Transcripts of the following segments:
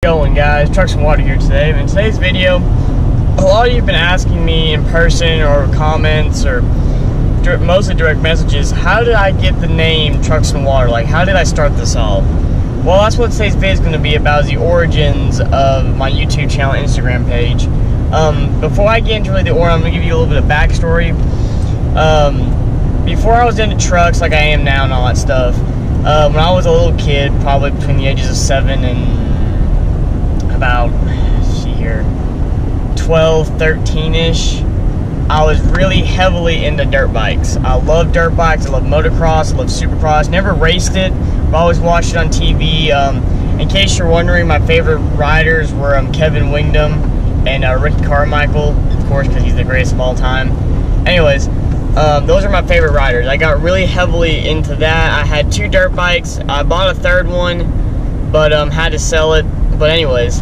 Going, guys, Trucks and Water here today. In today's video, a lot of you have been asking me in person or comments or mostly direct messages, how did I get the name Trucks and Water? Like, how did I start this all? Well, that's what today's video is going to be about, is the origins of my YouTube channel and Instagram page. Before I get into really the origin, I'm going to give you a little bit of backstory. Before I was into trucks like I am now and all that stuff, when I was a little kid, probably between the ages of 7 and about, let's see here, 12, 13-ish, I was really heavily into dirt bikes. I love dirt bikes, I love motocross, I love supercross. Never raced it, but always watched it on TV. In case you're wondering, my favorite riders were Kevin Wingdom and Ricky Carmichael, of course, because he's the greatest of all time. Anyways, those are my favorite riders. I got really heavily into that. I had 2 dirt bikes. I bought a 3rd one, but had to sell it. But anyways,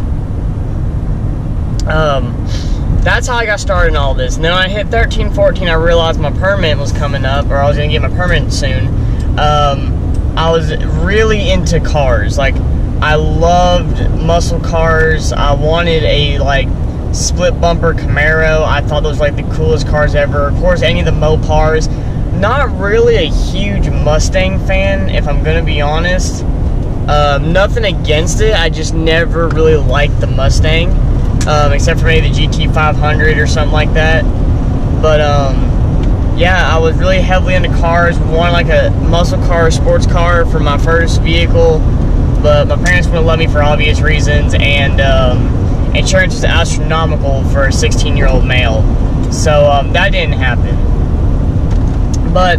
that's how I got started in all this. And then when I hit 13, 14, I realized my permit was coming up, or I was going to get my permit soon. I was really into cars. Like, I loved muscle cars. I wanted a, like, split bumper Camaro. I thought those were, like, the coolest cars ever. Of course, any of the Mopars. Not really a huge Mustang fan, if I'm going to be honest. Nothing against it, I just never really liked the Mustang, except for maybe the GT 500 or something like that. But yeah, I was really heavily into cars. Wanted like a muscle car, sports car for my first vehicle, but my parents wouldn't let me for obvious reasons, and insurance was astronomical for a 16-year-old male, so that didn't happen. But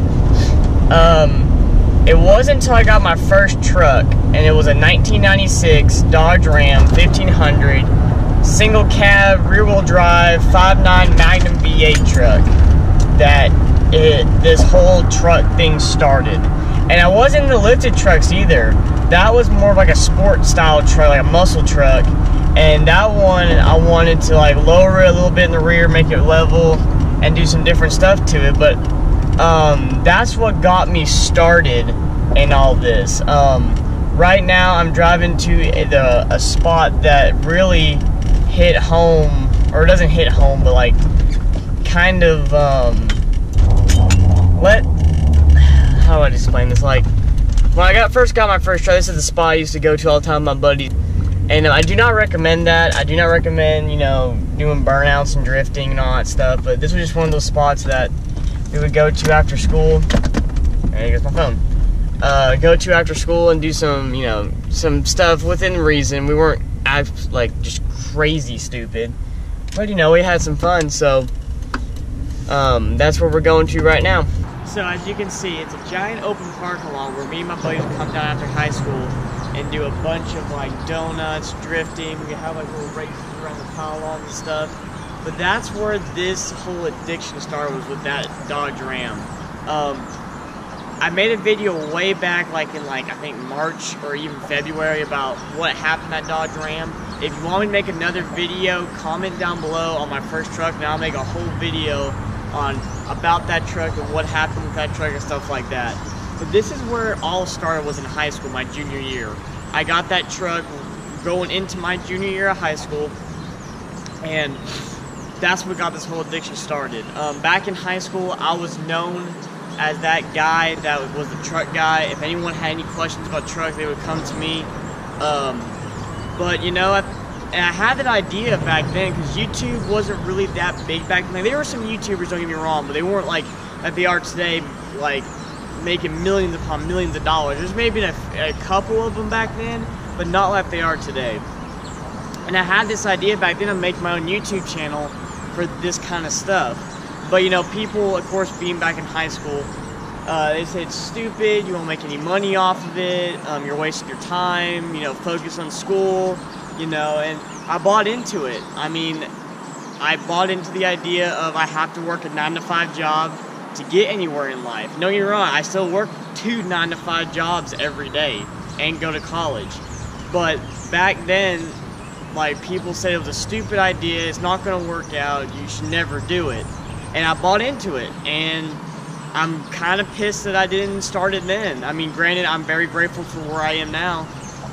it wasn't until I got my first truck, and it was a 1996 Dodge Ram 1500 single cab, rear-wheel drive, 5.9 Magnum V8 truck, that this whole truck thing started. And I wasn't into lifted trucks either. That was more of like a sport style truck, like a muscle truck. And that one, I wanted to like lower it a little bit in the rear, make it level, and do some different stuff to it. But that's what got me started in all this. Right now I'm driving to a spot that really hit home, or it doesn't hit home, but like kind of how do I explain this? Like, when I first got my first truck, this is the spot I used to go to all the time with my buddies. And I do not recommend that. I do not recommend, you know, doing burnouts and drifting and all that stuff. But this was just one of those spots that we would go to after school. There goes my phone. Go to after school and do some, you know, some stuff within reason. We weren't like just crazy stupid, but you know, we had some fun. So that's where we're going to right now. So as you can see, it's a giant open parking lot where me and my buddies would come down after high school and do a bunch of like donuts, drifting. We have like little races around the power lawn and stuff. But that's where this whole addiction started, was with that Dodge Ram. I made a video way back, like in I think March or even February, about what happened at Dodge Ram. If you want me to make another video, comment down below on my first truck, and I'll make a whole video on about that truck and what happened with that truck and stuff like that. But this is where it all started, was in high school, my junior year. I got that truck going into my junior year of high school, and that's what got this whole addiction started. Back in high school, I was known as that guy that was the truck guy. If anyone had any questions about trucks, they would come to me. But you know, and I had that idea back then, because YouTube wasn't really that big back then. There were some YouTubers, don't get me wrong, but they weren't like they are today, like making millions upon millions of dollars. There's maybe a couple of them back then, but not like they are today. And I had this idea back then to make my own YouTube channel for this kind of stuff. But you know, people, of course, being back in high school, they said it's stupid, you won't make any money off of it, you're wasting your time, you know, focus on school, you know. And I bought into it. I mean, I bought into the idea of I have to work a 9-to-5 job to get anywhere in life. Don't get me wrong, I still work 2 9-to-5 jobs every day and go to college. But back then, like, people said it was a stupid idea, it's not going to work out, you should never do it. And I bought into it, and I'm kind of pissed that I didn't start it then. I mean, granted, I'm very grateful for where I am now,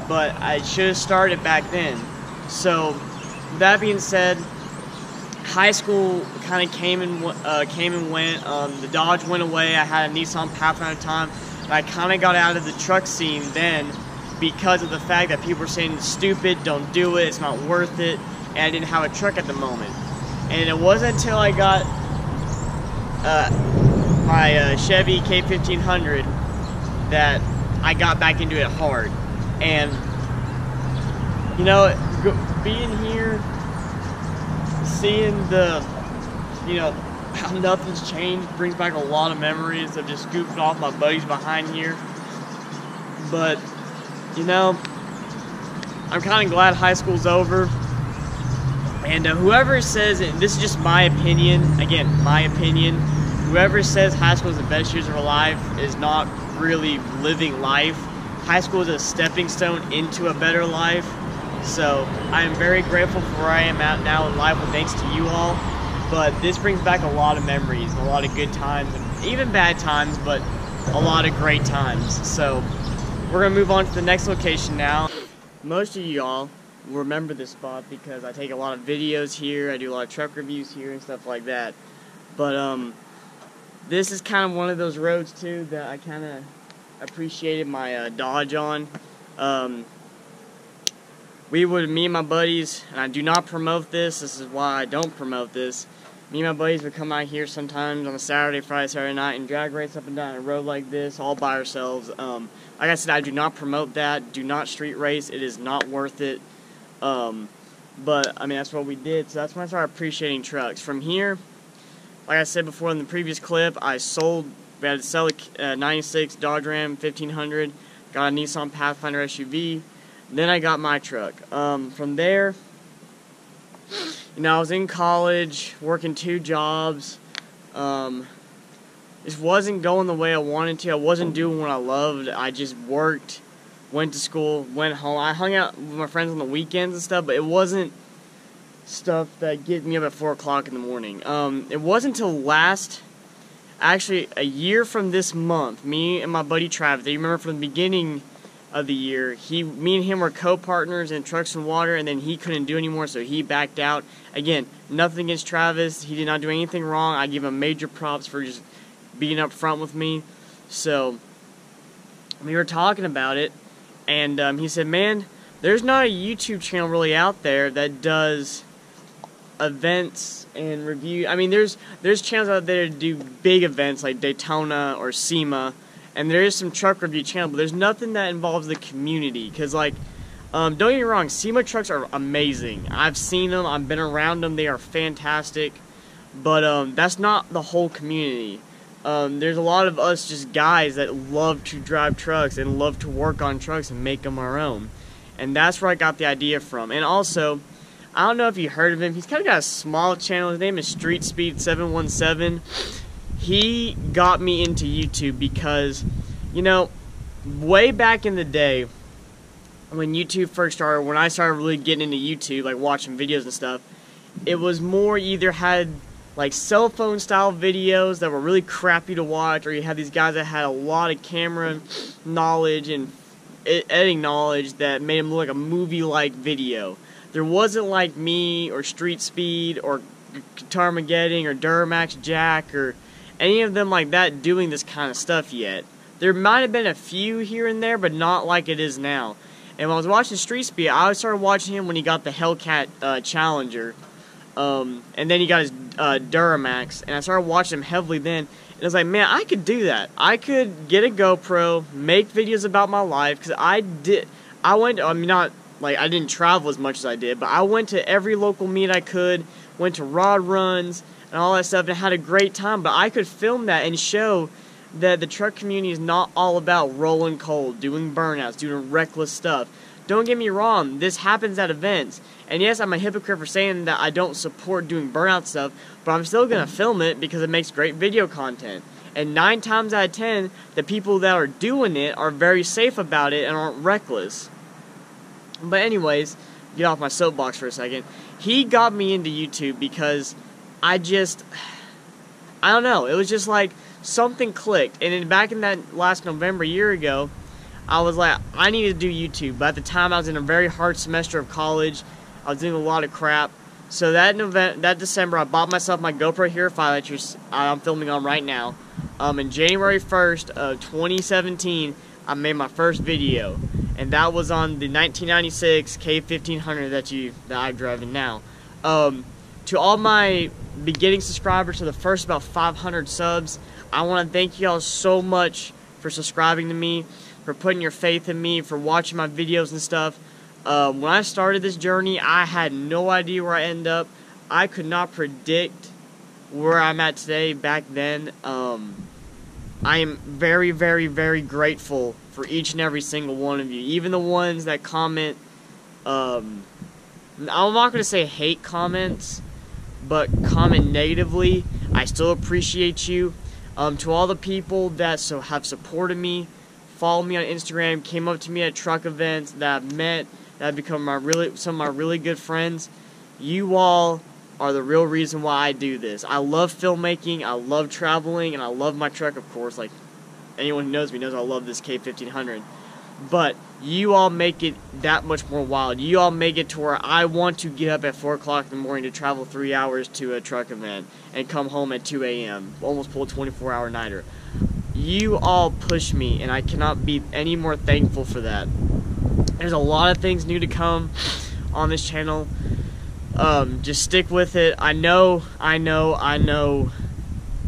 but I should have started back then. So that being said, high school kind of came and went. The Dodge went away. I had a Nissan Pathfinder at the time. And I kind of got out of the truck scene then because of the fact that people were saying it's stupid, don't do it, it's not worth it, and I didn't have a truck at the moment. And it wasn't until I got my Chevy K1500 that I got back into it hard. And you know, being here, seeing the, you know, how nothing's changed brings back a lot of memories of just goofing off my buddies behind here. But, you know, I'm kind of glad high school's over. And whoever says, and this is just my opinion, again, my opinion, whoever says high school is the best years of our life is not really living life. High school is a stepping stone into a better life. So I am very grateful for where I am at now in life, with thanks to you all. But this brings back a lot of memories, a lot of good times, and even bad times, but a lot of great times. So we're gonna move on to the next location now. Most of y'all will remember this spot because I take a lot of videos here, I do a lot of truck reviews here and stuff like that. But this is kind of one of those roads too that I kind of appreciated my Dodge on. Me and my buddies, and I do not promote this is why I don't promote this, me and my buddies would come out here sometimes on a Saturday, Friday, Saturday night and drag race up and down a road like this all by ourselves. Like I said, I do not promote that, do not street race, it is not worth it. But I mean, that's what we did, so that's when I started appreciating trucks. From here, like I said before in the previous clip, we had to sell a 96 Dodge Ram 1500, got a Nissan Pathfinder SUV. Then I got my truck. From there, you know, I was in college, working 2 jobs. This wasn't going the way I wanted to. I wasn't doing what I loved. I just worked, went to school, went home. I hung out with my friends on the weekends and stuff, but it wasn't stuff that get me up at 4 o'clock in the morning. It wasn't until actually a year from this month, me and my buddy Travis, you remember from the beginning of the year, me and him were co-partners in trucks and water, and then he couldn't do anymore, so he backed out. Again, nothing against Travis, he did not do anything wrong. I give him major props for just being up front with me. So we were talking about it, and he said, man, there's not a YouTube channel really out there that does events and review. I mean, there's channels out there that do big events like Daytona or SEMA, and there is some truck review channel, but there's nothing that involves the community. Because, like, don't get me wrong, SEMA trucks are amazing. I've seen them, I've been around them, they are fantastic. But that's not the whole community. There's a lot of us just guys that love to drive trucks and love to work on trucks and make them our own. And that's where I got the idea from. And also, I don't know if you heard of him, he's kind of got a small channel, his name is Street Speed 717. He got me into YouTube because, you know, way back in the day, when YouTube first started, when I started really getting into YouTube, like watching videos and stuff, it was more either had like cell phone style videos that were really crappy to watch, or you had these guys that had a lot of camera knowledge and editing knowledge that made them look like a movie-like video. There wasn't like me or Street Speed or Guitarmageddon or Duramax Jack or any of them like that doing this kind of stuff yet. There might have been a few here and there, but not like it is now. And when I was watching Street Speed, I started watching him when he got the Hellcat Challenger. And then he got his Duramax, and I started watching him heavily then. And I was like, man, I could do that. I could get a GoPro, make videos about my life, because I didn't travel as much as I did, but I went to every local meet I could, went to rod runs, and all that stuff, and had a great time. But I could film that and show that the truck community is not all about rolling cold, doing burnouts, doing reckless stuff. Don't get me wrong, this happens at events. And yes, I'm a hypocrite for saying that I don't support doing burnout stuff, but I'm still going to film it because it makes great video content. And 9 times out of 10, the people that are doing it are very safe about it and aren't reckless. But anyways, get off my soapbox for a second. He got me into YouTube because I don't know, it was just like something clicked. And then back in that last November, a year ago, I was like, I need to do YouTube. But at the time, I was in a very hard semester of college. I was doing a lot of crap. So that December, I bought myself my GoPro Hero 5 that I'm filming on right now. In January 1st of 2017, I made my first video, and that was on the 1996 K1500 that I'm driving now. To all my beginning subscribers, to the first about 500 subs, I want to thank you all so much for subscribing to me, for putting your faith in me, for watching my videos and stuff. When I started this journey, I had no idea where I end up. I could not predict where I'm at today back then. I am very, very, very grateful for each and every single one of you. Even the ones that comment, I'm not going to say hate comments, but comment negatively. I still appreciate you. To all the people that have supported me, followed me on Instagram, came up to me at truck events, that I've met, that have become some of my really good friends, you all are the real reason why I do this. I love filmmaking, I love traveling, and I love my truck, of course. Like, anyone who knows me knows I love this K1500. But you all make it that much more wild. You all make it to where I want to get up at 4 o'clock in the morning to travel 3 hours to a truck event and come home at 2 a.m. Almost pull a 24-hour nighter. You all push me, and I cannot be any more thankful for that. There's a lot of things new to come on this channel. Just stick with it. I know.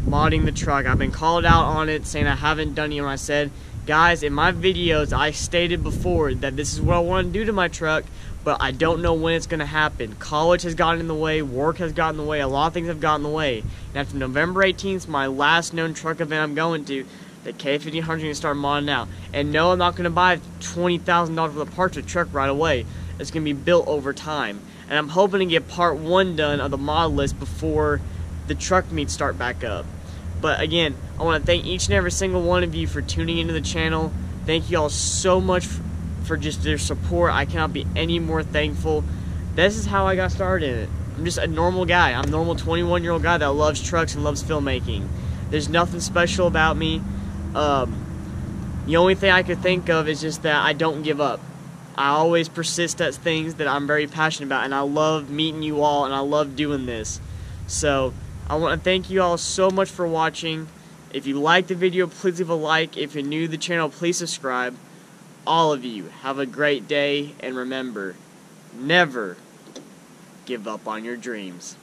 Modding the truck, I've been called out on it, saying I haven't done it when I said, guys, in my videos, I stated before that this is what I want to do to my truck, but I don't know when it's going to happen. College has gotten in the way, work has gotten in the way, a lot of things have gotten in the way. And after November 18th, my last known truck event I'm going to, the K1500 is going to start modding out. And no, I'm not going to buy $20,000 worth of parts of the truck right away. It's going to be built over time. And I'm hoping to get part 1 done of the mod list before the truck meets start back up. But again, I want to thank each and every single one of you for tuning into the channel. Thank you all so much for just their support. I cannot be any more thankful. This is how I got started in it. I'm just a normal guy. I'm a normal 21-year-old guy that loves trucks and loves filmmaking. There's nothing special about me. The only thing I could think of is just that I don't give up. I always persist at things that I'm very passionate about, and I love meeting you all, and I love doing this. So I want to thank you all so much for watching. If you liked the video, please leave a like. If you're new to the channel, please subscribe. All of you, have a great day, and remember, never give up on your dreams.